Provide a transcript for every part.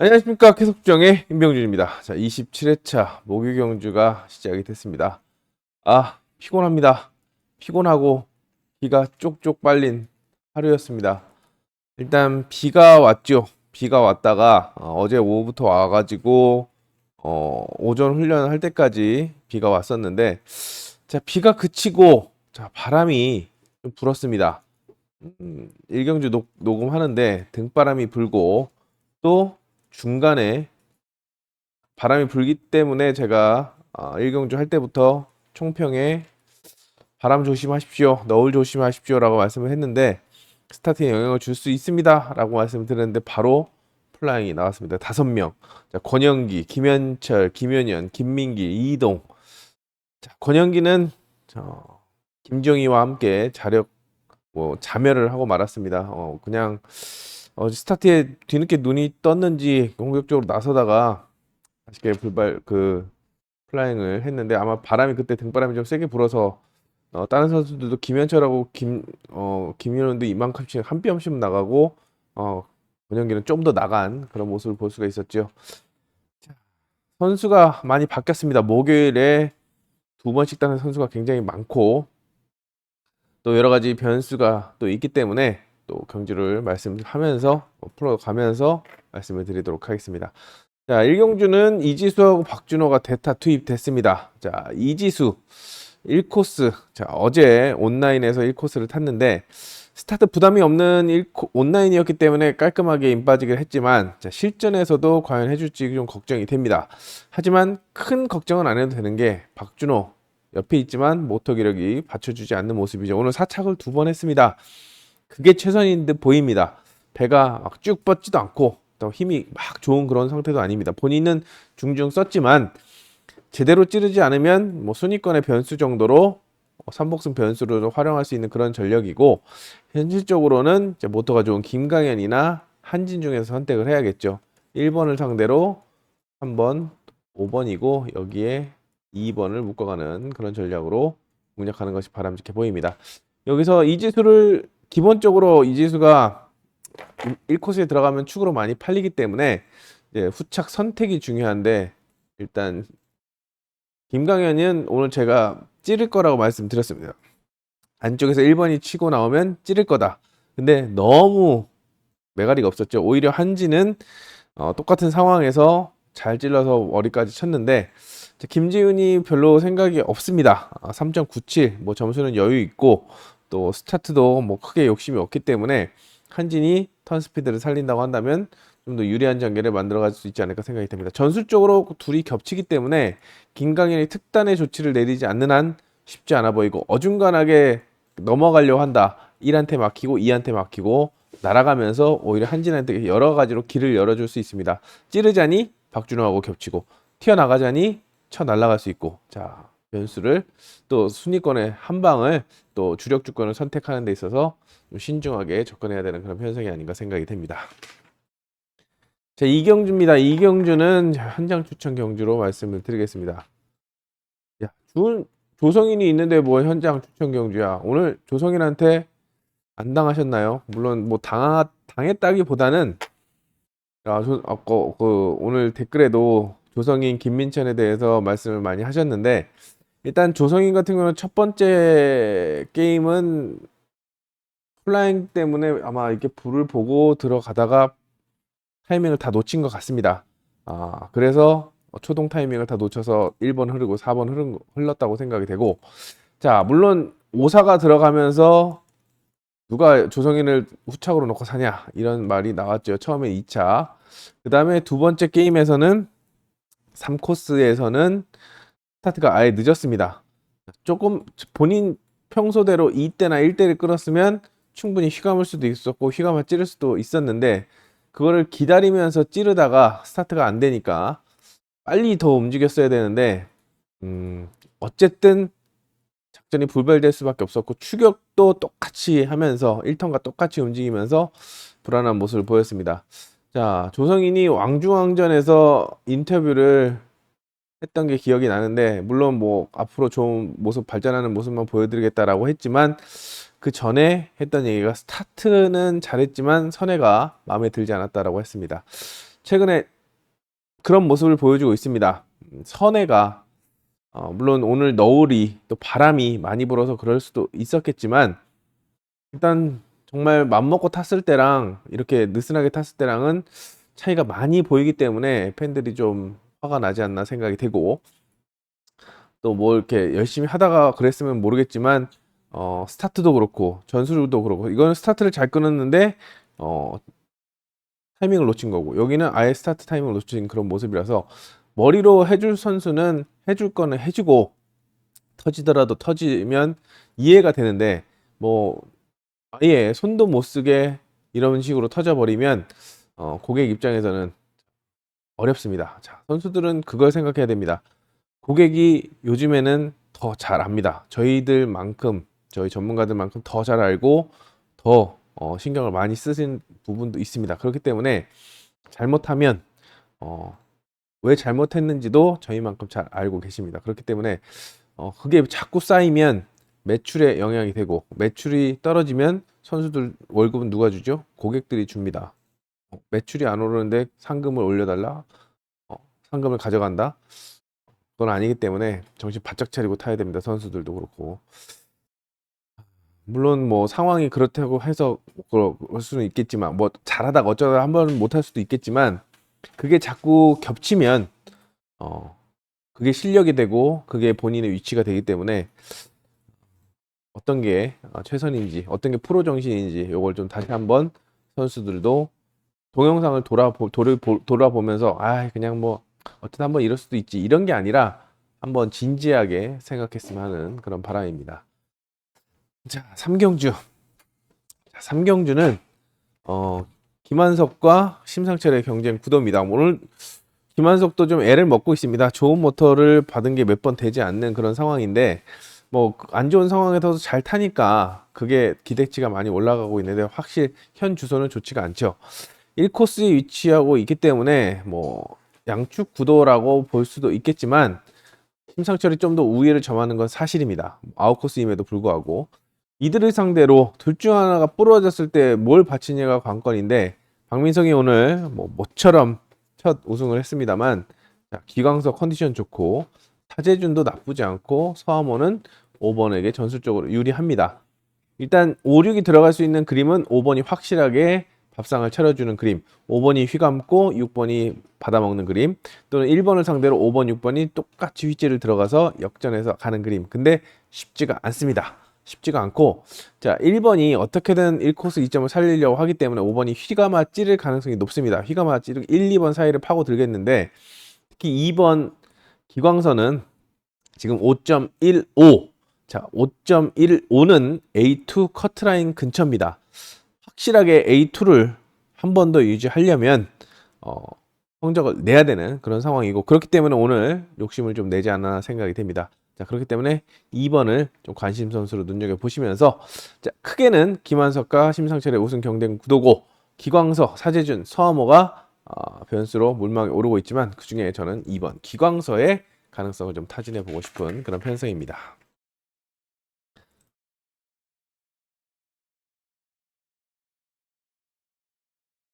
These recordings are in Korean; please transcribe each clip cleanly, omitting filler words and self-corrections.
안녕하십니까. 계속정의 임병준입니다. 자, 27회차 목요경주가 시작이 됐습니다. 피곤합니다. 피곤하고 비가 쪽쪽 빨린 하루였습니다. 일단 비가 왔죠. 비가 왔다가 어제 오후부터 와가지고 오전 훈련할 때까지 비가 왔었는데, 자, 비가 그치고 자, 바람이 좀 불었습니다. 일경주 녹음하는데 등바람이 불고 또 중간에 바람이 불기 때문에 제가 일경주 할 때부터 총평에 바람 조심하십시오, 너울 조심하십시오 라고 말씀을 했는데, 스타트에 영향을 줄 수 있습니다 라고 말씀을 드렸는데 바로 플라잉이 나왔습니다. 5명. 자, 권영기, 김현철, 김현현, 김민기, 이동. 자, 권영기는 김정희와 함께 자멸을 하고 말았습니다. 그냥 스타트에 뒤늦게 눈이 떴는지 공격적으로 나서다가 아쉽게 플라잉을 했는데, 아마 바람이 그때 등바람이 좀 세게 불어서 다른 선수들도 김현철하고 김윤원도 이만큼씩 한 뼘씩 나가고 권영기는 좀 더 나간 그런 모습을 볼 수가 있었죠. 자, 선수가 많이 바뀌었습니다. 목요일에 2번씩 따는 선수가 굉장히 많고 또 여러 가지 변수가 또 있기 때문에 또 경주를 말씀하면서 풀어가면서 말씀을 드리도록 하겠습니다. 자, 일경주는 이지수하고 박준호가 대타 투입됐습니다. 자, 이지수 1코스. 자, 어제 온라인에서 1코스를 탔는데 스타트 부담이 없는 온라인이었기 때문에 깔끔하게 인빠지기를 했지만, 자, 실전에서도 과연 해줄지 좀 걱정이 됩니다. 하지만 큰 걱정은 안 해도 되는 게 박준호 옆에 있지만 모터 기력이 받쳐주지 않는 모습이죠. 오늘 사착을 2번 했습니다. 그게 최선인 듯 보입니다. 배가 막 쭉 뻗지도 않고 또 힘이 막 좋은 그런 상태도 아닙니다. 본인은 중중 썼지만 제대로 찌르지 않으면 뭐 순위권의 변수 정도로 3복승 변수로 활용할 수 있는 그런 전력이고, 현실적으로는 이제 모터가 좋은 김강현이나 한진 중에서 선택을 해야겠죠. 1번을 상대로 3번, 5번이고 여기에 2번을 묶어가는 그런 전략으로 공략하는 것이 바람직해 보입니다. 여기서 이지수를 기본적으로 이지수가 1코스에 들어가면 축으로 많이 팔리기 때문에 이제 후착 선택이 중요한데, 일단 김강현은 오늘 제가 찌를 거라고 말씀드렸습니다. 안쪽에서 1번이 치고 나오면 찌를 거다. 근데 너무 매가리가 없었죠. 오히려 한지는 똑같은 상황에서 잘 찔러서 머리까지 쳤는데, 김지훈이 별로 생각이 없습니다. 3.97, 뭐 점수는 여유 있고 또 스타트도 뭐 크게 욕심이 없기 때문에 한진이 턴 스피드를 살린다고 한다면 좀 더 유리한 전개를 만들어갈 수 있지 않을까 생각이 됩니다. 전술적으로 둘이 겹치기 때문에 김강현이 특단의 조치를 내리지 않는 한 쉽지 않아 보이고, 어중간하게 넘어가려고 한다. 1한테 막히고 2한테 막히고 날아가면서 오히려 한진한테 여러 가지로 길을 열어줄 수 있습니다. 찌르자니 박준호하고 겹치고 튀어나가자니 쳐 날아갈 수 있고, 자, 변수를 또 순위권의 한 방을 또 주력 주권을 선택하는 데 있어서 좀 신중하게 접근해야 되는 그런 편성이 아닌가 생각이 됩니다. 자, 이경주입니다. 이경주는 현장 추천 경주로 말씀을 드리겠습니다. 야, 조성인이 있는데 뭐 현장 추천 경주야. 오늘 조성인한테 안 당하셨나요? 물론 뭐 당했다기보다는 오늘 댓글에도 조성인, 김민찬에 대해서 말씀을 많이 하셨는데, 일단 조성인 같은 경우는 첫 번째 게임은 플라잉 때문에 아마 이렇게 불을 보고 들어가다가 타이밍을 다 놓친 것 같습니다. 그래서 초동 타이밍을 다 놓쳐서 1번 흐르고 4번 흘렀다고 생각이 되고, 자, 물론 오사가 들어가면서 누가 조성인을 후착으로 놓고 사냐 이런 말이 나왔죠. 처음에 2차. 그 다음에 두 번째 게임에서는 3코스에서는 스타트가 아예 늦었습니다. 조금 본인 평소대로 2대나 1대를 끌었으면 충분히 휘감을 수도 있었고 휘감을 찌를 수도 있었는데, 그거를 기다리면서 찌르다가 스타트가 안 되니까 빨리 더 움직였어야 되는데, 어쨌든 작전이 불발될 수밖에 없었고 추격도 똑같이 하면서 1턴과 똑같이 움직이면서 불안한 모습을 보였습니다. 자, 조성인이 왕중왕전에서 인터뷰를 했던 게 기억이 나는데, 물론 뭐 앞으로 좋은 모습, 발전하는 모습만 보여드리겠다라고 했지만 그 전에 했던 얘기가 스타트는 잘했지만 선회가 마음에 들지 않았다라고 했습니다. 최근에 그런 모습을 보여주고 있습니다. 선해가 물론 오늘 너울이 또 바람이 많이 불어서 그럴 수도 있었겠지만 일단 정말 맘먹고 탔을 때랑 이렇게 느슨하게 탔을 때랑은 차이가 많이 보이기 때문에 팬들이 좀 화가 나지 않나 생각이 되고 또 뭐 이렇게 열심히 하다가 그랬으면 모르겠지만 스타트도 그렇고 전술도 그렇고 이거는 스타트를 잘 끊었는데 어 타이밍을 놓친 거고 여기는 아예 스타트 타이밍을 놓친 그런 모습이라서 머리로 해줄 선수는 해줄 거는 해주고 터지더라도 터지면 이해가 되는데 뭐 아예 손도 못 쓰게 이런 식으로 터져버리면 고객 입장에서는 어렵습니다. 자, 선수들은 그걸 생각해야 됩니다. 고객이 요즘에는 더 잘 압니다. 저희들만큼, 저희 전문가들만큼 더 잘 알고 더 신경을 많이 쓰신 부분도 있습니다. 그렇기 때문에 잘못하면 왜 잘못했는지도 저희만큼 잘 알고 계십니다. 그렇기 때문에 그게 자꾸 쌓이면 매출에 영향이 되고 매출이 떨어지면 선수들 월급은 누가 주죠? 고객들이 줍니다. 매출이 안 오르는데 상금을 올려달라? 상금을 가져간다? 그건 아니기 때문에 정신 바짝 차리고 타야 됩니다. 선수들도 그렇고. 물론 뭐 상황이 그렇다고 해서 그럴 수는 있겠지만 뭐 잘하다가 어쩌다 한 번 못할 수도 있겠지만 그게 자꾸 겹치면 그게 실력이 되고 그게 본인의 위치가 되기 때문에 어떤 게 최선인지 어떤 게 프로 정신인지 요걸 좀 다시 한번 선수들도 동영상을 돌아보면서 그냥 뭐 어쨌든 한번 이럴 수도 있지 이런 게 아니라 한번 진지하게 생각했으면 하는 그런 바람입니다. 자, 3경주. 3경주는 김한석과 심상철의 경쟁 구도입니다. 오늘 김한석도 좀 애를 먹고 있습니다. 좋은 모터를 받은 게 몇 번 되지 않는 그런 상황인데 뭐 안 좋은 상황에서 잘 타니까 그게 기대치가 많이 올라가고 있는데 확실히 현 주소는 좋지가 않죠. 1코스에 위치하고 있기 때문에 뭐 양축 구도라고 볼 수도 있겠지만 심상철이 좀 더 우위를 점하는 건 사실입니다. 아웃코스임에도 불구하고 이들을 상대로 둘 중 하나가 부러졌을 때 뭘 바치냐가 관건인데 박민성이 오늘 뭐 모처럼 첫 우승을 했습니다만 기광석 컨디션 좋고 타재준도 나쁘지 않고 서하모는 5번에게 전술적으로 유리합니다. 일단 5, 6이 들어갈 수 있는 그림은 5번이 확실하게 밥상을 차려주는 그림, 5번이 휘감고 6번이 받아먹는 그림, 또는 1번을 상대로 5번, 6번이 똑같이 휘지를 들어가서 역전해서 가는 그림. 근데 쉽지가 않습니다. 쉽지가 않고 자 1번이 어떻게든 1코스 2점을 살리려고 하기 때문에 5번이 휘감아 찌를 가능성이 높습니다. 휘감아 찌르 1, 2번 사이를 파고 들겠는데 특히 2번 기광선은 지금 5.15 자 5.15는 A2 커트라인 근처입니다. 확실하게 A2를 한 번 더 유지하려면 성적을 내야 되는 그런 상황이고 그렇기 때문에 오늘 욕심을 좀 내지 않나 생각이 됩니다. 자 그렇기 때문에 2번을 좀 관심 선수로 눈여겨보시면서 자 크게는 김한석과 심상철의 우승 경쟁 구도고 기광서, 사재준, 서하모가 변수로 물망에 오르고 있지만 그 중에 저는 2번 기광서의 가능성을 좀 타진해 보고 싶은 그런 편성입니다.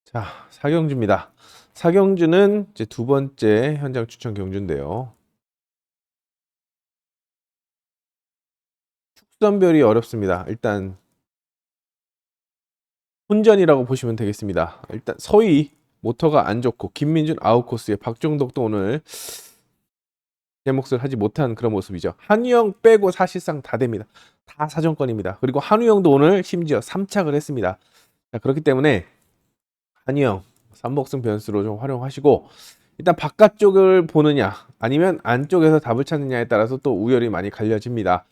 자, 4경주입니다. 4경주는 이제 두 번째 현장 추천 경주인데요. 축선별이 어렵습니다. 일단 혼전이라고 보시면 되겠습니다. 일단 서희 모터가 안 좋고 김민준 아웃코스에 박종덕도 오늘 제 몫을 하지 못한 그런 모습이죠. 한우영 빼고 사실상 다 됩니다. 다 사정권입니다. 그리고 한우영도 오늘 심지어 3착을 했습니다. 자, 그렇기 때문에 한우영 3복승 변수로 좀 활용하시고 일단 바깥쪽을 보느냐 아니면 안쪽에서 답을 찾느냐에 따라서 또 우열이 많이 갈려집니다.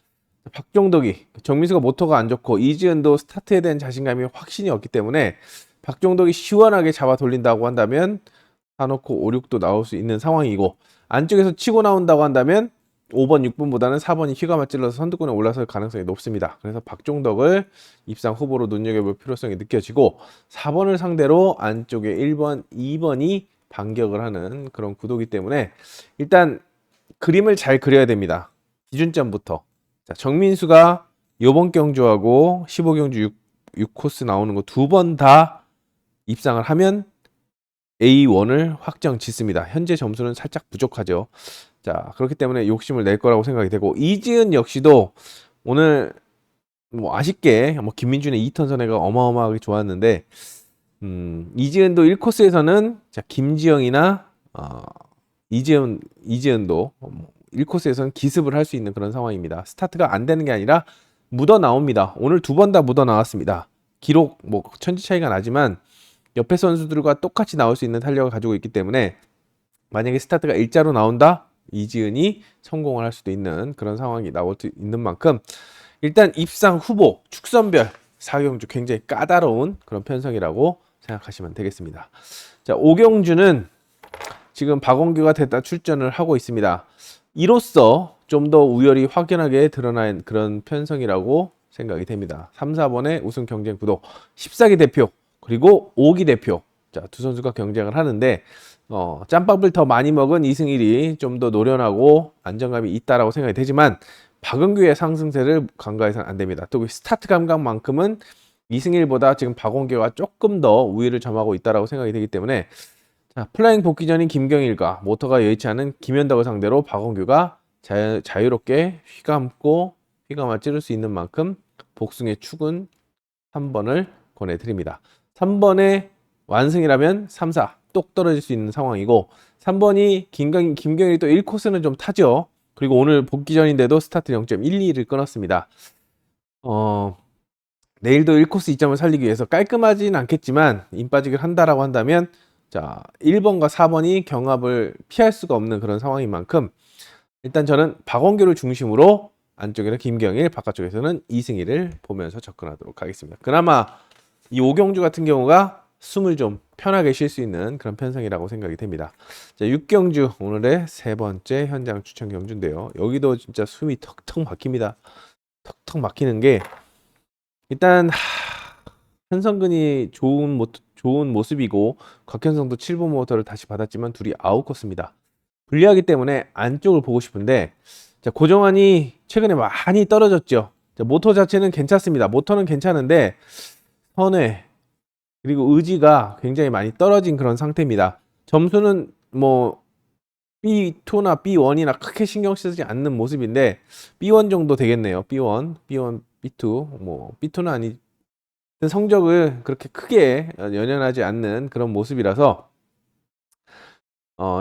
박종덕이 정민수가 모터가 안 좋고 이지은도 스타트에 대한 자신감이 확신이 없기 때문에 박종덕이 시원하게 잡아 돌린다고 한다면 사놓고 5, 6도 나올 수 있는 상황이고 안쪽에서 치고 나온다고 한다면 5번, 6번보다는 4번이 휘감아 찔러서 선두권에 올라설 가능성이 높습니다. 그래서 박종덕을 입상 후보로 눈여겨볼 필요성이 느껴지고 4번을 상대로 안쪽에 1번, 2번이 반격을 하는 그런 구도이기 때문에 일단 그림을 잘 그려야 됩니다. 기준점부터. 자, 정민수가 요번 경주하고 15경주 6코스 나오는 거 두 번 다 입상을 하면 A1을 확정 짓습니다. 현재 점수는 살짝 부족하죠. 자, 그렇기 때문에 욕심을 낼 거라고 생각이 되고, 이지은 역시도 오늘 뭐 아쉽게 뭐 김민준의 2턴 선회가 어마어마하게 좋았는데, 이지은도 1코스에서는 자, 김지영이나 이지은도 1코스에서는 기습을 할 수 있는 그런 상황입니다. 스타트가 안 되는 게 아니라 묻어 나옵니다. 오늘 두 번 다 묻어 나왔습니다. 기록 뭐 천지 차이가 나지만 옆에 선수들과 똑같이 나올 수 있는 탄력을 가지고 있기 때문에 만약에 스타트가 일자로 나온다, 이지은이 성공을 할 수도 있는 그런 상황이 나올 수 있는 만큼 일단 입상 후보 축선별 4경주 굉장히 까다로운 그런 편성이라고 생각하시면 되겠습니다. 자, 오경주는 지금 박원규가 됐다 출전을 하고 있습니다. 이로써 좀 더 우열이 확연하게 드러난 그런 편성이라고 생각이 됩니다. 3, 4번의 우승 경쟁 구도 14기 대표 그리고 5기 대표, 자, 두 선수가 경쟁을 하는데 짬밥을 더 많이 먹은 2승 1위 좀 더 노련하고 안정감이 있다라고 생각이 되지만 박원규의 상승세를 간과해서는 안 됩니다. 또 스타트 감각만큼은 2승 1보다 지금 박원규가 조금 더 우위를 점하고 있다라고 생각이 되기 때문에, 자, 플라잉 복귀전인 김경일과 모터가 여의치 않은 김현덕을 상대로 박원규가 자유롭게 휘감아 찌를 수 있는 만큼 복승의 축은 3번을 권해드립니다. 3번의 완승이라면 3, 4 똑 떨어질 수 있는 상황이고, 3번이 김경일이 또 1코스는 좀 타죠. 그리고 오늘 복귀전인데도 스타트 0.12를 끊었습니다. 내일도 1코스 2점을 살리기 위해서 깔끔하진 않겠지만 임빠지기를 한다라고 한다면, 자, 1번과 4번이 경합을 피할 수가 없는 그런 상황인 만큼 일단 저는 박원규를 중심으로 안쪽에는 김경일, 바깥쪽에서는 이승희를 보면서 접근하도록 하겠습니다. 그나마 이 오경주 같은 경우가 숨을 좀 편하게 쉴 수 있는 그런 편성이라고 생각이 됩니다. 자, 6경주 오늘의 세 번째 현장 추천 경주인데요. 여기도 진짜 숨이 턱턱 막힙니다. 턱턱 막히는 게 일단 현성근이 좋은 모습이고 곽현성도 7번 모터를 다시 받았지만 둘이 아웃코스입니다. 불리하기 때문에 안쪽을 보고 싶은데, 자, 고정환이 최근에 많이 떨어졌죠. 자, 모터 자체는 괜찮습니다. 모터는 괜찮은데 선회 그리고 의지가 굉장히 많이 떨어진 그런 상태입니다. 점수는 뭐 B2나 B1이나 크게 신경 쓰지 않는 모습인데 B1 정도 되겠네요. B1, B2, 뭐 B2는 아니, 성적을 그렇게 크게 연연하지 않는 그런 모습이라서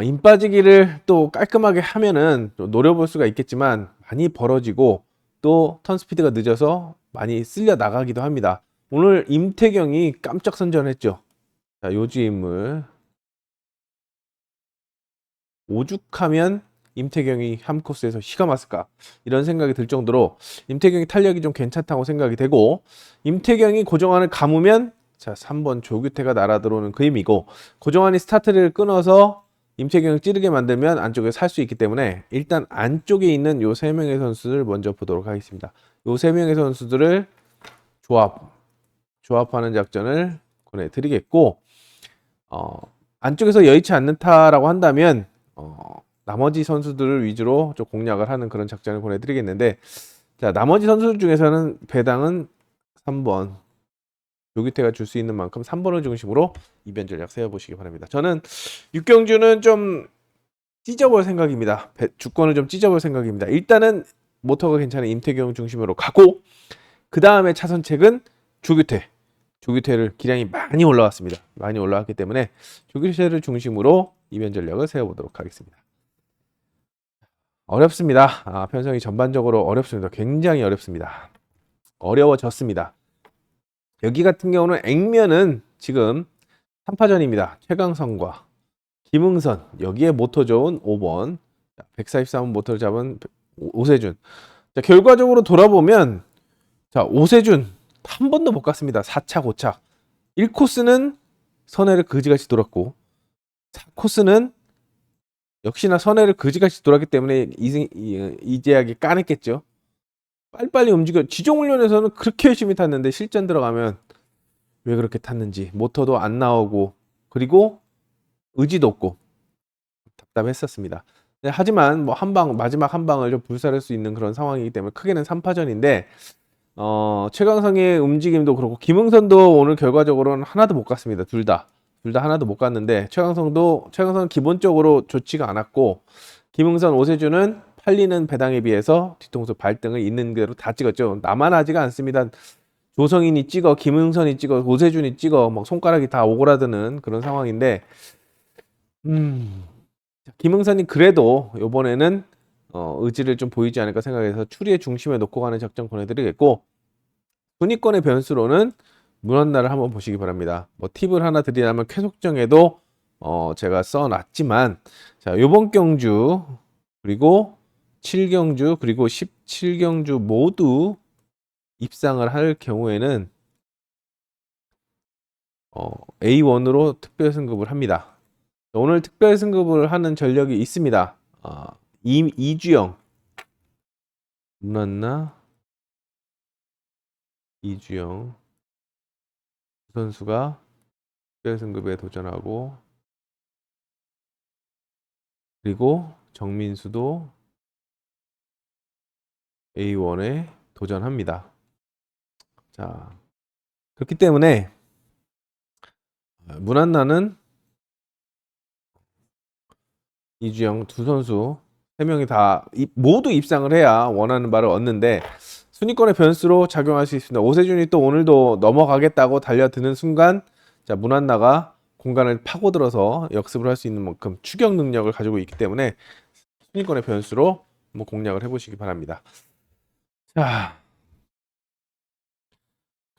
힘 빠지기를 또 깔끔하게 하면은 노려볼 수가 있겠지만 많이 벌어지고 또 턴 스피드가 늦어서 많이 쓸려 나가기도 합니다. 오늘 임태경이 깜짝 선전했죠. 자, 요지인물 오죽하면 임태경이 한 코스에서 희가 맞을까 이런 생각이 들 정도로 임태경이 탄력이 좀 괜찮다고 생각이 되고, 임태경이 고정환을 감으면 자, 3번 조규태가 날아들어오는 그림이고, 고정환이 스타트를 끊어서 임태경을 찌르게 만들면 안쪽에 살 수 있기 때문에 일단 안쪽에 있는 요 세 명의 선수를 먼저 보도록 하겠습니다. 요 세 명의 선수들을 조합하는 작전을 권해드리겠고, 안쪽에서 여의치 않는다라고 한다면 나머지 선수들을 위주로 좀 공략을 하는 그런 작전을 권해드리겠는데, 자, 나머지 선수들 중에서는 배당은 3번 조규태가 줄 수 있는 만큼 3번을 중심으로 이변 전략 세워보시기 바랍니다. 저는 6경주는 좀 찢어볼 생각입니다. 주권을 좀 찢어볼 생각입니다. 일단은 모터가 괜찮은 임태경 중심으로 가고, 그 다음에 차선책은 조규태를 기량이 많이 올라왔습니다. 많이 올라왔기 때문에 조규태를 중심으로 이변 전략을 세워보도록 하겠습니다. 어렵습니다. 편성이 전반적으로 어렵습니다. 굉장히 어렵습니다. 어려워졌습니다. 여기 같은 경우는 액면은 지금 3파전입니다. 최강성과 김응선, 여기에 모터 좋은 5번 143번 모터를 잡은 오세준. 자, 결과적으로 돌아보면, 자, 오세준 한 번도 못 갔습니다. 4차 고착. 1코스는 선회를 그지같이 돌았고 4코스는 역시나 선회를 그지같이 돌았기 때문에 이재학이 까냈겠죠. 빨리빨리 움직여. 지종훈련에서는 그렇게 열심히 탔는데 실전 들어가면 왜 그렇게 탔는지 모터도 안 나오고 그리고 의지도 없고 답답했었습니다. 네, 하지만 뭐 마지막 한 방을 좀 불살할 수 있는 그런 상황이기 때문에 크게는 3파전인데 최강성의 움직임도 그렇고 김응선도 오늘 결과적으로는 하나도 못 갔습니다. 둘 다 둘 다 하나도 못 갔는데 최강성은 기본적으로 좋지가 않았고 김응선, 오세준은 팔리는 배당에 비해서 뒤통수 발등을 있는 대로 다 찍었죠. 나만 하지가 않습니다. 조성인이 찍어, 김응선이 찍어, 오세준이 찍어, 막 손가락이 다 오그라드는 그런 상황인데, 김응선이 그래도 이번에는 의지를 좀 보이지 않을까 생각해서 추리의 중심에 놓고 가는 작전 보내드리겠고, 순위권의 변수로는 문한나를 한번 보시기 바랍니다. 뭐 팁을 하나 드리자면 쾌속정에도 제가 써놨지만, 자, 요번 경주 그리고 7경주 그리고 17경주 모두 입상을 할 경우에는 A1으로 특별 승급을 합니다. 오늘 특별 승급을 하는 전력이 있습니다. 이주영, 문한나, 이주영 선수가 특별 승급에 도전하고, 그리고 정민수도 A1에 도전합니다. 자, 그렇기 때문에 문한나는 이주영 두 선수 세 명이 다 모두 입상을 해야 원하는 바를 얻는데 순위권의 변수로 작용할 수 있습니다. 오세준이 또 오늘도 넘어가겠다고 달려드는 순간, 자, 문한나가 공간을 파고들어서 역습을 할 수 있는 만큼 추격 능력을 가지고 있기 때문에 순위권의 변수로 한번 공략을 해보시기 바랍니다. 자,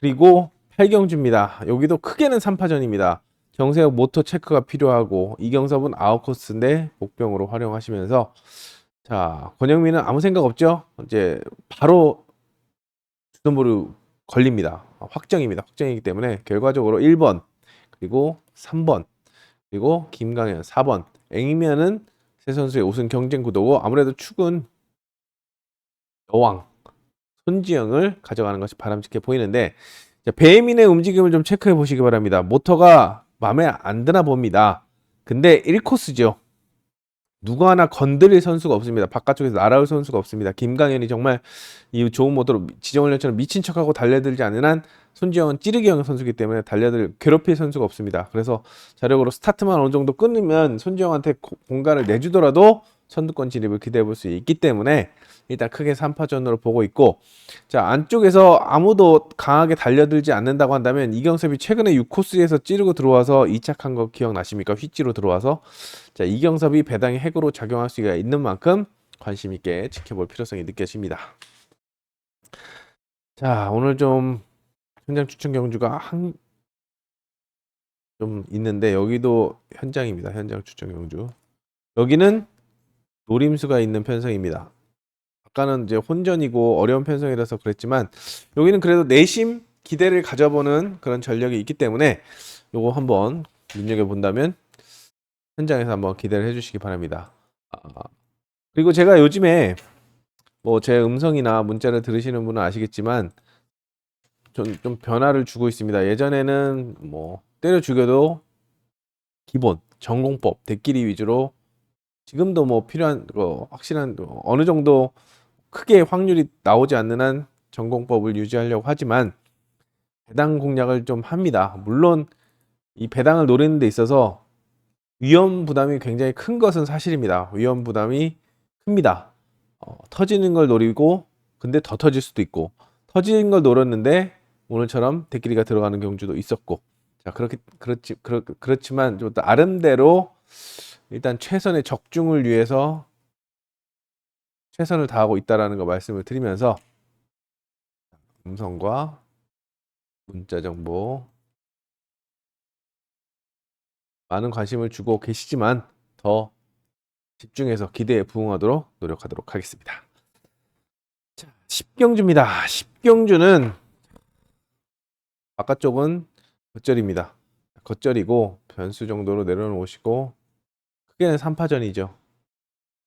그리고 8경주입니다. 여기도 크게는 3파전입니다. 정세혁 모터 체크가 필요하고 이경섭은 아웃코스인데 복병으로 활용하시면서, 자, 권영민은 아무 생각 없죠? 이제 바로 주전부로 걸립니다. 확정입니다. 확정이기 때문에 결과적으로 1번 그리고 3번 그리고 김강현 4번 A면은 세 선수의 우승 경쟁 구도고, 아무래도 축은 여왕 손지영을 가져가는 것이 바람직해 보이는데, 자, 배민의 움직임을 좀 체크해 보시기 바랍니다. 모터가 마음에 안 드나 봅니다. 근데 1코스죠. 누구 하나 건드릴 선수가 없습니다. 바깥쪽에서 날아올 선수가 없습니다. 김강현이 정말 이 좋은 모터로 지정훈련처럼 미친 척하고 달려들지 않는 한 손지영은 찌르기형 선수이기 때문에 괴롭힐 선수가 없습니다. 그래서 자력으로 스타트만 어느 정도 끊으면 손지영한테 공간을 내주더라도 선두권 진입을 기대해 볼 수 있기 때문에 일단 크게 3파전으로 보고 있고, 자, 안쪽에서 아무도 강하게 달려들지 않는다고 한다면 이경섭이 최근에 6코스에서 찌르고 들어와서 2착한 거 기억나십니까? 휘찌로 들어와서. 자, 이경섭이 배당의 핵으로 작용할 수가 있는 만큼 관심 있게 지켜볼 필요성이 느껴집니다. 자, 오늘 좀 현장 추천 경주가 좀 있는데, 여기도 현장입니다. 현장 추천 경주. 여기는 노림수가 있는 편성입니다. 아까는 이제 혼전이고 어려운 편성이라서 그랬지만 여기는 그래도 내심 기대를 가져보는 그런 전력이 있기 때문에 요거 한번 눈여겨본다면 현장에서 한번 기대를 해주시기 바랍니다. 그리고 제가 요즘에 뭐 제 음성이나 문자를 들으시는 분은 아시겠지만 좀 변화를 주고 있습니다. 예전에는 뭐 때려 죽여도 기본 전공법 대끼리 위주로, 지금도 뭐 필요한 확실한 어느 정도 크게 확률이 나오지 않는 한 전공법을 유지하려고 하지만 배당 공략을 좀 합니다. 물론 이 배당을 노리는 데 있어서 위험 부담이 굉장히 큰 것은 사실입니다. 위험 부담이 큽니다. 터지는 걸 노리고 근데 더 터질 수도 있고, 터지는 걸 노렸는데 오늘처럼 대끼리가 들어가는 경주도 있었고, 자, 그렇지만 좀 나름대로 일단 최선의 적중을 위해서 최선을 다하고 있다라는 거 말씀을 드리면서 음성과 문자 정보 많은 관심을 주고 계시지만 더 집중해서 기대에 부응하도록 노력하도록 하겠습니다. 자, 10경주입니다. 10경주는 바깥쪽은 겉절입니다. 겉절이고 변수 정도로 내려놓으시고 크게는 3파전이죠.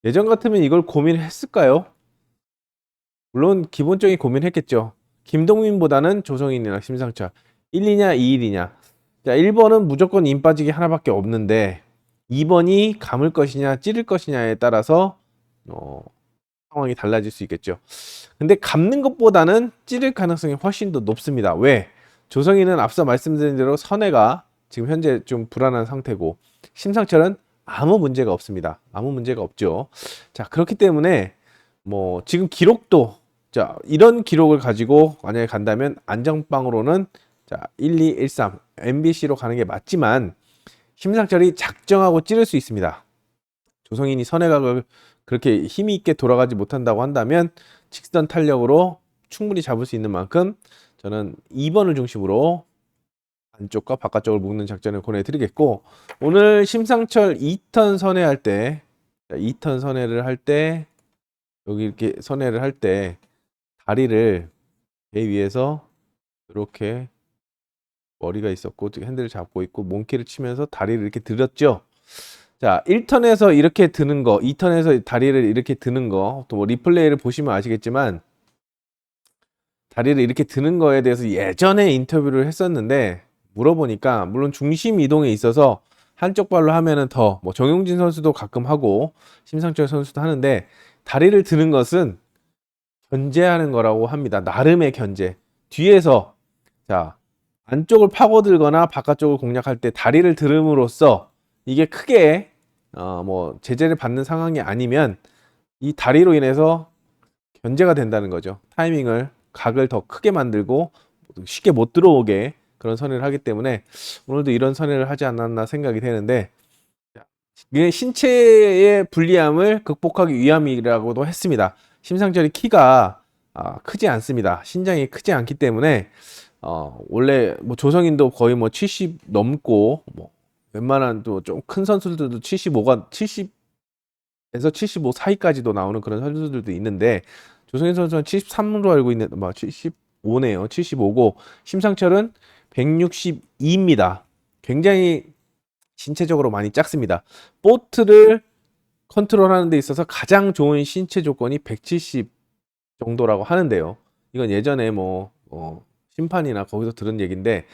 예전 같으면 이걸 고민했을까요? 물론 기본적인 고민했겠죠. 김동민보다는 조성인이나 심상철 1이냐 2일이냐. 자, 1번은 무조건 인 빠지기 하나밖에 없는데 2번이 감을 것이냐 찌를 것이냐에 따라서 상황이 달라질 수 있겠죠. 근데 감는 것보다는 찌를 가능성이 훨씬 더 높습니다. 왜? 조성인은 앞서 말씀드린 대로 선회가 지금 현재 좀 불안한 상태고, 심상철은 아무 문제가 없습니다. 아무 문제가 없죠. 자, 그렇기 때문에 뭐 지금 기록도, 자, 이런 기록을 가지고 만약에 간다면 안정빵으로는 자, 1, 2, 1, 3 MBC로 가는 게 맞지만, 심상철이 작정하고 찌를 수 있습니다. 조성인이 선회각을 그렇게 힘이 있게 돌아가지 못한다고 한다면 직선 탄력으로 충분히 잡을 수 있는 만큼 저는 2번을 중심으로 안쪽과 바깥쪽을 묶는 작전을 권해드리겠고, 오늘 심상철 2턴 선회할 때, 2턴 선회를 할 때, 여기 이렇게 선회를 할 때 다리를 배 위에서 이렇게, 머리가 있었고 핸들을 잡고 있고 몽키를 치면서 다리를 이렇게 들었죠. 자, 1턴에서 이렇게 드는 거, 2턴에서 다리를 이렇게 드는 거, 또 뭐 리플레이를 보시면 아시겠지만 다리를 이렇게 드는 거에 대해서 예전에 인터뷰를 했었는데, 물어보니까 물론 중심 이동에 있어서 한쪽 발로 하면은 더, 뭐 정용진 선수도 가끔 하고 심상철 선수도 하는데, 다리를 드는 것은 견제하는 거라고 합니다. 나름의 견제. 뒤에서 자, 안쪽을 파고들거나 바깥쪽을 공략할 때 다리를 들음으로써 이게 크게 뭐 제재를 받는 상황이 아니면 이 다리로 인해서 견제가 된다는 거죠. 타이밍을, 각을 더 크게 만들고 쉽게 못 들어오게 그런 선회를 하기 때문에 오늘도 이런 선회를 하지 않았나 생각이 되는데, 이게 신체의 불리함을 극복하기 위함이라고도 했습니다. 심상철이 키가 크지 않습니다. 신장이 크지 않기 때문에 원래 뭐 조성인도 거의 뭐 70 넘고, 뭐 웬만한 또 좀 큰 선수들도 75가 70에서 75 사이까지도 나오는 그런 선수들도 있는데, 조성인 선수는 73으로 알고 있는, 뭐 75네요. 75고 심상철은 162입니다. 굉장히 신체적으로 많이 작습니다. 보트를 컨트롤하는 데 있어서 가장 좋은 신체 조건이 170 정도라고 하는데요. 이건 예전에 뭐 심판이나 거기서 들은 얘기인데,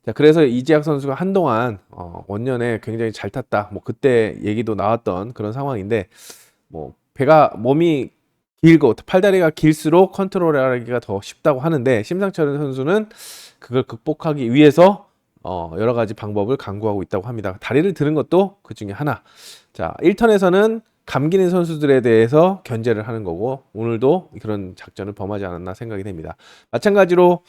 자, 그래서 이재학 선수가 한동안 원년에 굉장히 잘 탔다, 뭐 그때 얘기도 나왔던 그런 상황인데, 뭐 배가, 몸이 길고 팔다리가 길수록 컨트롤하기가 더 쉽다고 하는데, 심상철 선수는 그걸 극복하기 위해서 여러 가지 방법을 강구하고 있다고 합니다. 다리를 드는 것도 그 중에 하나. 자, 1턴에서는 감기는 선수들에 대해서 견제를 하는 거고, 오늘도 그런 작전을 범하지 않았나 생각이 됩니다. 마찬가지로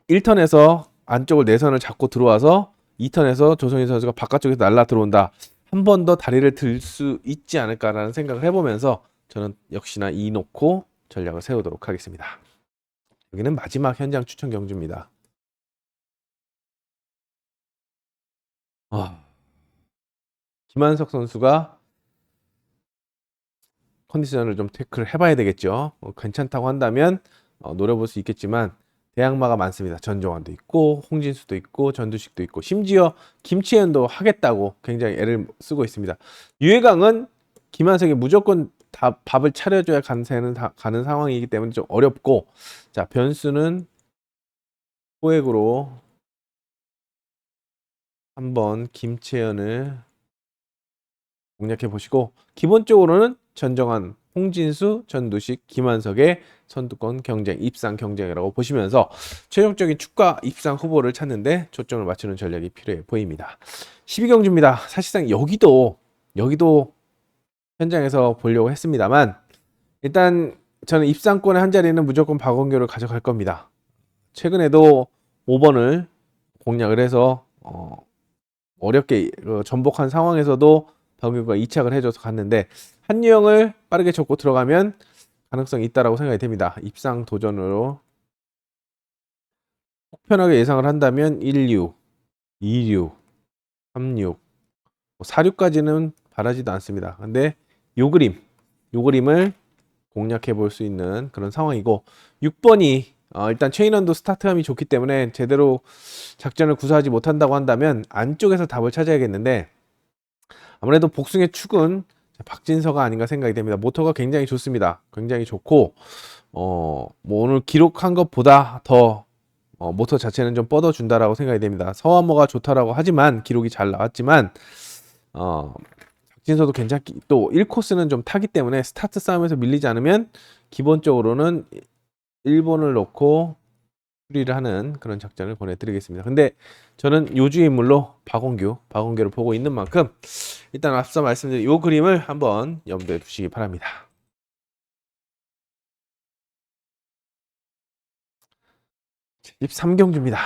1턴에서 안쪽을 내선을 잡고 들어와서 2턴에서 조성인 선수가 바깥쪽에서 날라 들어온다, 한 번 더 다리를 들 수 있지 않을까라는 생각을 해보면서 저는 역시나 2 놓고 전략을 세우도록 하겠습니다. 여기는 마지막 현장 추천 경주입니다. 김한석 선수가 컨디션을 좀 체크를 해봐야 되겠죠. 괜찮다고 한다면 노려볼 수 있겠지만, 대항마가 많습니다. 전종환도 있고 홍진수도 있고 전두식도 있고, 심지어 김치현도 하겠다고 굉장히 애를 쓰고 있습니다. 유해강은 김한석이 무조건 다 밥을 차려줘야 가는 상황이기 때문에 좀 어렵고, 자, 변수는 포획으로 한번 김채연을 공략해 보시고, 기본적으로는 전정환, 홍진수, 전두식, 김한석의 선두권 경쟁, 입상 경쟁이라고 보시면서 최종적인 축가 입상 후보를 찾는데 초점을 맞추는 전략이 필요해 보입니다. 12경주입니다. 사실상 여기도 현장에서 보려고 했습니다만, 일단 저는 입상권의 한 자리는 무조건 박원규를 가져갈 겁니다. 최근에도 5번을 공략을 해서 어렵게 전복한 상황에서도 박원규가 2착을 해줘서 갔는데, 한유영을 빠르게 접고 들어가면 가능성이 있다라고 생각이 됩니다. 입상 도전으로 혹편하게 예상을 한다면 16, 26, 36, 46까지는 바라지도 않습니다. 근데 요 그림을 공략해 볼 수 있는 그런 상황이고, 6번이 일단 최인원도 스타트감이 좋기 때문에 제대로 작전을 구사하지 못한다고 한다면 안쪽에서 답을 찾아야겠는데, 아무래도 복숭의 축은 박진서가 아닌가 생각이 됩니다. 모터가 굉장히 좋습니다. 굉장히 좋고, 뭐 오늘 기록한 것보다 더 모터 자체는 좀 뻗어준다라고 생각이 됩니다. 서화모가 좋다라고 하지만, 기록이 잘 나왔지만 박진서도 괜찮기, 또 1코스는 좀 타기 때문에 스타트 싸움에서 밀리지 않으면 기본적으로는 1번을 놓고 수리를 하는 그런 작전을 보내드리겠습니다. 근데 저는 요주의 인물로 박원규를 보고 있는 만큼 일단 앞서 말씀드린 이 그림을 한번 염두에 두시기 바랍니다. 13경주입니다.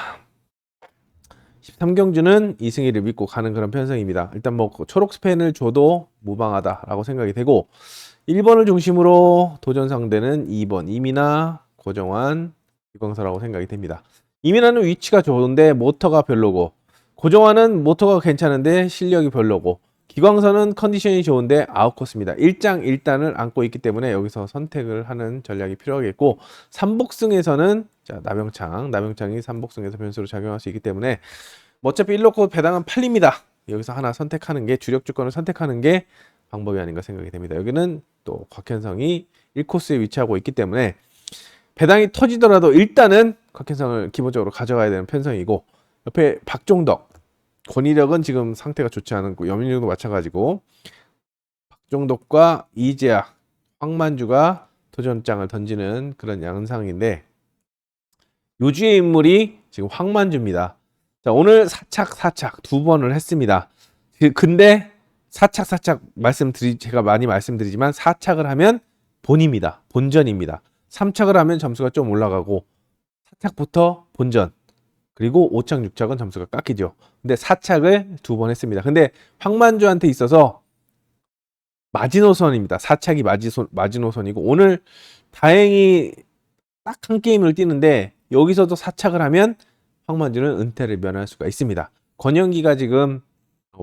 13경주는 이승희를 믿고 가는 그런 편성입니다. 일단 뭐 초록 스펜을 줘도 무방하다라고 생각이 되고 1번을 중심으로 도전 상대는 2번 이민아, 고정환, 유광서라고 생각이 됩니다. 이민아는 위치가 좋은데 모터가 별로고, 고정환은 모터가 괜찮은데 실력이 별로고, 기광서는 컨디션이 좋은데 아웃코스입니다. 일장일단을 안고 있기 때문에 여기서 선택을 하는 전략이 필요하겠고, 삼복승에서는 자, 남영창이 삼복승에서 변수로 작용할 수 있기 때문에 어차피 1놓고 배당은 팔립니다. 여기서 하나 선택하는 게, 주력 주권을 선택하는 게 방법이 아닌가 생각이 됩니다. 여기는 또 곽현성이 1코스에 위치하고 있기 때문에 배당이 터지더라도 일단은 곽현성을 기본적으로 가져가야 되는 편성이고, 옆에 박종덕, 권희력은 지금 상태가 좋지 않고 염민중도 마찬가지고, 박종덕과 이재학, 황만주가 도전장을 던지는 그런 양상인데, 요주의 인물이 지금 황만주입니다. 자, 오늘 사착 두 번을 했습니다. 근데 사착 제가 많이 말씀드리지만 사착을 하면 본입니다. 본전입니다. 3착을 하면 점수가 좀 올라가고 4착부터 본전, 그리고 5착, 6착은 점수가 깎이죠. 근데 4착을 두 번 했습니다. 근데 황만주한테 있어서 마지노선입니다. 4착이 마지노선이고, 오늘 다행히 딱 한 게임을 뛰는데 여기서도 4착을 하면 황만주는 은퇴를 면할 수가 있습니다. 권영기가 지금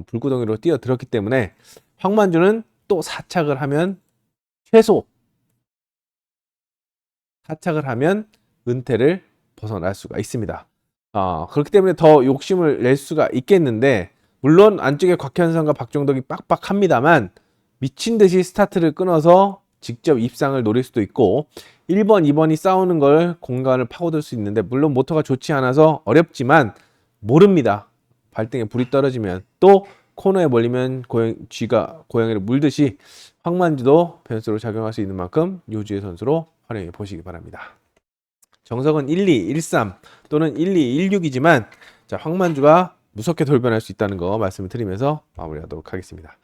불구덩이로 뛰어들었기 때문에 황만주는 또 4착을 하면 최소 4착을 하면 은퇴를 벗어날 수가 있습니다. 그렇기 때문에 더 욕심을 낼 수가 있겠는데, 물론 안쪽에 곽현성과 박종덕이 빡빡합니다만 미친 듯이 스타트를 끊어서 직접 입상을 노릴 수도 있고, 1번, 2번이 싸우는 걸 공간을 파고들 수 있는데, 물론 모터가 좋지 않아서 어렵지만 모릅니다. 발등에 불이 떨어지면, 또 코너에 몰리면 쥐가 고양이를 물듯이 황만주도 변수로 작용할 수 있는 만큼 요주의 선수로 활용해 보시기 바랍니다. 정석은 12, 13 또는 12, 16이지만 자, 황만주가 무섭게 돌변할 수 있다는 거 말씀을 드리면서 마무리하도록 하겠습니다.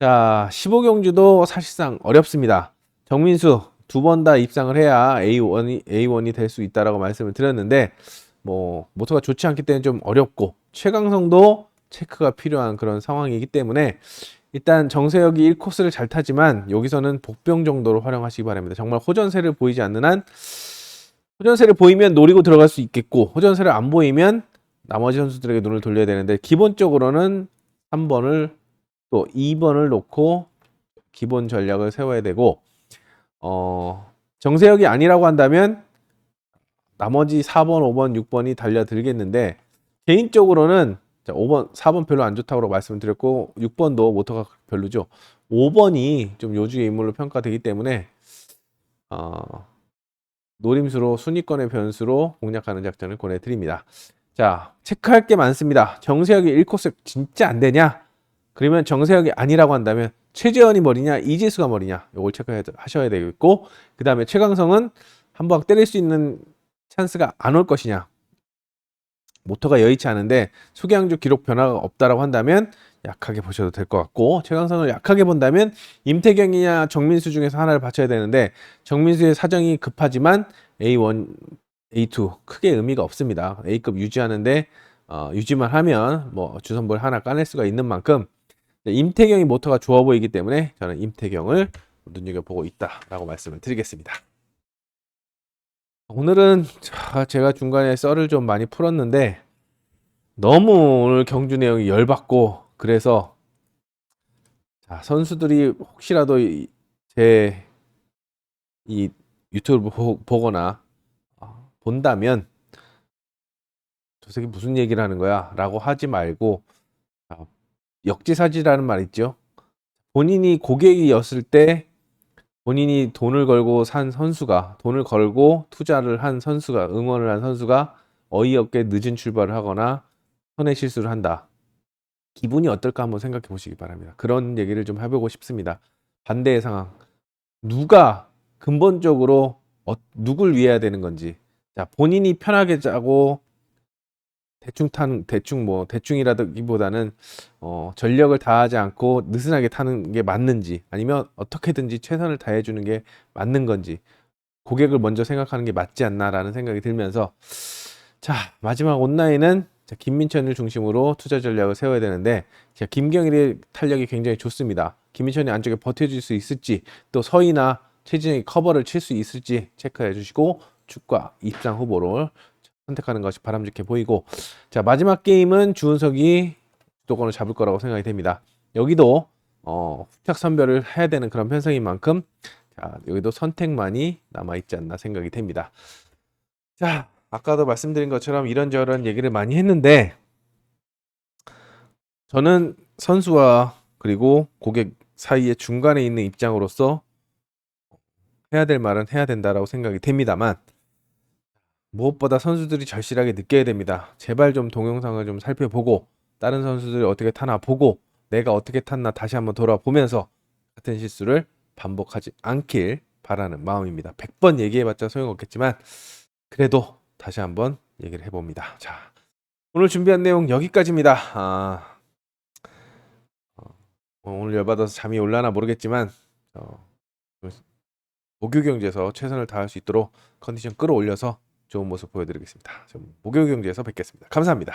자, 15경주도 사실상 어렵습니다. 정민수 두 번 다 입상을 해야 A1이 될 수 있다라고 말씀을 드렸는데, 뭐 모터가 좋지 않기 때문에 좀 어렵고, 최강성도 체크가 필요한 그런 상황이기 때문에 일단 정세혁이 1코스를 잘 타지만 여기서는 복병 정도로 활용하시기 바랍니다. 정말 호전세를 보이지 않는 한, 호전세를 보이면 노리고 들어갈 수 있겠고, 호전세를 안 보이면 나머지 선수들에게 눈을 돌려야 되는데, 기본적으로는 3번을 또 2번을 놓고 기본 전략을 세워야 되고, 정세혁이 아니라고 한다면 나머지 4번, 5번, 6번이 달려들겠는데, 개인적으로는 5번, 4번 별로 안 좋다고 말씀드렸고 6번도 모터가 별로죠. 5번이 좀 요주의 인물로 평가되기 때문에 노림수로 순위권의 변수로 공략하는 작전을 권해드립니다. 자, 체크할 게 많습니다. 정세혁이 1코스 진짜 안 되냐? 그러면 정세혁이 아니라고 한다면 최재원이 머리냐, 이재수가 머리냐, 이걸 체크하셔야 되겠고, 그 다음에 최강성은 한 방 때릴 수 있는 찬스가 안 올 것이냐, 모터가 여의치 않은데 소개항주 기록 변화가 없다라고 한다면 약하게 보셔도 될 것 같고, 최강성을 약하게 본다면 임태경이냐 정민수 중에서 하나를 바쳐야 되는데, 정민수의 사정이 급하지만 A1, A2 크게 의미가 없습니다. A급 유지하는데 유지만 하면 뭐 주선볼 하나 까낼 수가 있는 만큼 임태경이 모터가 좋아 보이기 때문에 저는 임태경을 눈여겨보고 있다라고 말씀을 드리겠습니다. 오늘은 제가 중간에 썰을 좀 많이 풀었는데 너무 오늘 경주 내용이 열받고, 그래서 선수들이 혹시라도 제 이 유튜브를 보거나 본다면 저 새끼 무슨 얘기를 하는 거야 라고 하지 말고, 역지사지라는 말 있죠. 본인이 고객이었을 때 본인이 돈을 걸고 산 선수가, 돈을 걸고 투자를 한 선수가, 응원을 한 선수가 어이없게 늦은 출발을 하거나 선의 실수를 한다. 기분이 어떨까 한번 생각해 보시기 바랍니다. 그런 얘기를 좀 해보고 싶습니다. 반대의 상황. 누가 근본적으로 누굴 위해야 되는 건지, 자, 본인이 편하게 짜고 대충이라기보다는 전력을 다하지 않고 느슨하게 타는 게 맞는지, 아니면 어떻게든지 최선을 다해 주는 게 맞는 건지, 고객을 먼저 생각하는 게 맞지 않나라는 생각이 들면서, 자, 마지막 온라인은 자, 김민천을 중심으로 투자 전략을 세워야 되는데, 자, 김경일의 탄력이 굉장히 좋습니다. 김민천이 안쪽에 버텨줄 수 있을지, 또 서희나 최진영이 커버를 칠 수 있을지 체크해 주시고, 주가 입상 후보를 선택하는 것이 바람직해 보이고, 자, 마지막 게임은 주은석이 주도권을 잡을 거라고 생각이 됩니다. 여기도 후착 선별을 해야 되는 그런 편성인 만큼, 자, 여기도 선택만이 남아있지 않나 생각이 됩니다. 자, 아까도 말씀드린 것처럼 이런저런 얘기를 많이 했는데, 저는 선수와 그리고 고객 사이의 중간에 있는 입장으로서 해야 될 말은 해야 된다라고 생각이 됩니다만, 무엇보다 선수들이 절실하게 느껴야 됩니다. 제발 좀 동영상을 좀 살펴보고, 다른 선수들이 어떻게 타나 보고, 내가 어떻게 탔나 다시 한번 돌아보면서 같은 실수를 반복하지 않길 바라는 마음입니다. 100번 얘기해봤자 소용없겠지만, 그래도 다시 한번 얘기를 해봅니다. 자, 오늘 준비한 내용 여기까지입니다. 오늘 열받아서 잠이 올라나 모르겠지만, 목요경제에서 최선을 다할 수 있도록 컨디션 끌어올려서 좋은 모습 보여드리겠습니다. 목요경제에서 뵙겠습니다. 감사합니다.